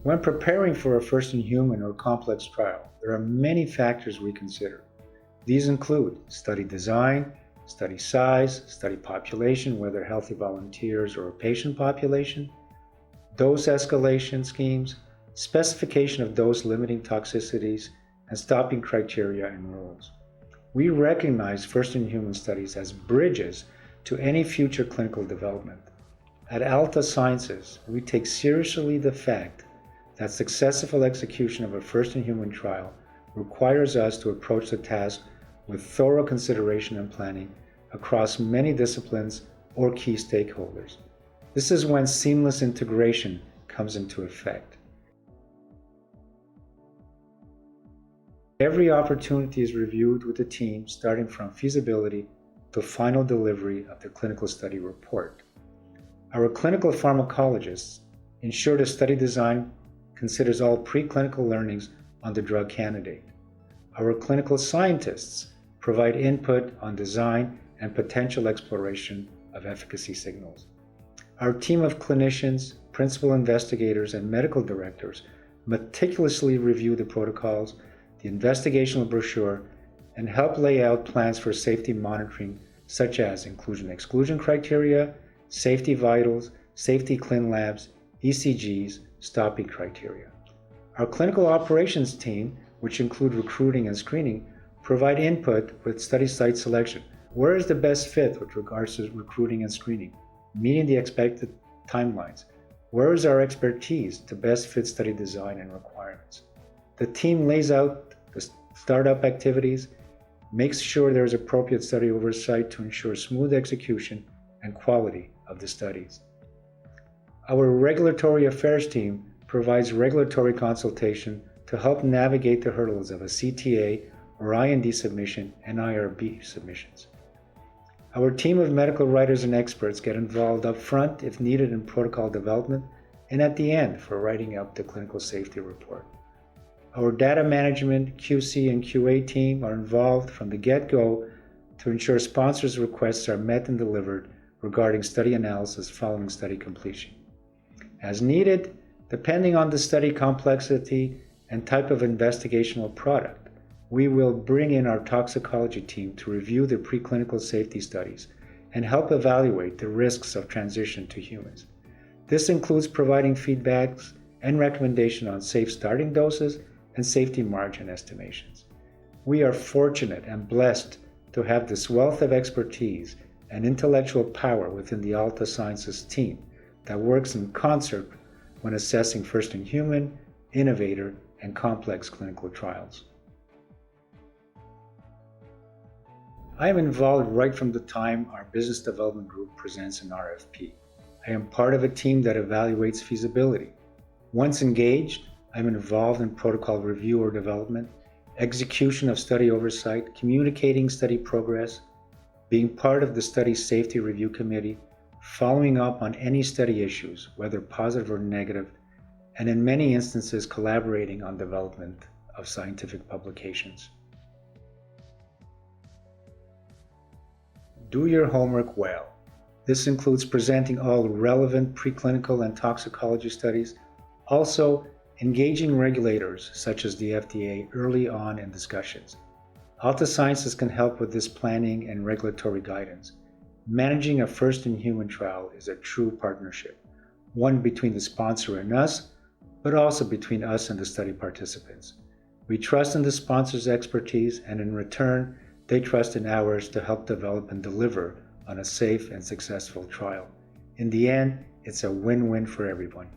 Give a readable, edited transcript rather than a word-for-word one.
When preparing for a first-in-human or complex trial, there are many factors we consider. These include study design, study size, study population, whether healthy volunteers or a patient population, dose escalation schemes, specification of dose-limiting toxicities, and stopping criteria and rules. We recognize first-in-human studies as bridges to any future clinical development. At Alta Sciences, we take seriously the fact that successful execution of a first-in-human trial requires us to approach the task with thorough consideration and planning across many disciplines or key stakeholders. This is when seamless integration comes into effect. Every opportunity is reviewed with the team, starting from feasibility to final delivery of the clinical study report. Our clinical pharmacologists ensure the study design considers all preclinical learnings on the drug candidate. Our clinical scientists provide input on design and potential exploration of efficacy signals. Our team of clinicians, principal investigators, and medical directors meticulously review the protocols, the investigational brochure, and help lay out plans for safety monitoring such as inclusion-exclusion criteria, safety vitals, safety clin labs, ECGs, stopping criteria. Our clinical operations team, which include recruiting and screening, provide input with study site selection. Where is the best fit with regards to recruiting and screening, meeting the expected timelines? Where is our expertise to best fit study design and requirements? The team lays out the startup activities, makes sure there is appropriate study oversight to ensure smooth execution and quality of the studies. Our regulatory affairs team provides regulatory consultation to help navigate the hurdles of a CTA or IND submission and IRB submissions. Our team of medical writers and experts get involved up front if needed in protocol development and at the end for writing up the clinical safety report. Our data management, QC, and QA team are involved from the get-go to ensure sponsors' requests are met and delivered regarding study analysis following study completion. As needed, depending on the study complexity and type of investigational product, we will bring in our toxicology team to review the preclinical safety studies and help evaluate the risks of transition to humans. This includes providing feedbacks and recommendation on safe starting doses and safety margin estimations. We are fortunate and blessed to have this wealth of expertise and intellectual power within the Alta Sciences team that works in concert when assessing first-in-human, innovator, and complex clinical trials. I am involved right from the time our business development group presents an RFP. I am part of a team that evaluates feasibility. Once engaged, I'm involved in protocol review or development, execution of study oversight, communicating study progress, being part of the study safety review committee, following up on any study issues, whether positive or negative, and in many instances collaborating on development of scientific publications. Do your homework well. This includes presenting all relevant preclinical and toxicology studies, also engaging regulators such as the FDA early on in discussions. Alta Sciences can help with this planning and regulatory guidance. Managing a first-in-human trial is a true partnership, one between the sponsor and us, but also between us and the study participants. We trust in the sponsor's expertise, and in return, they trust in ours to help develop and deliver on a safe and successful trial. In the end, it's a win-win for everyone.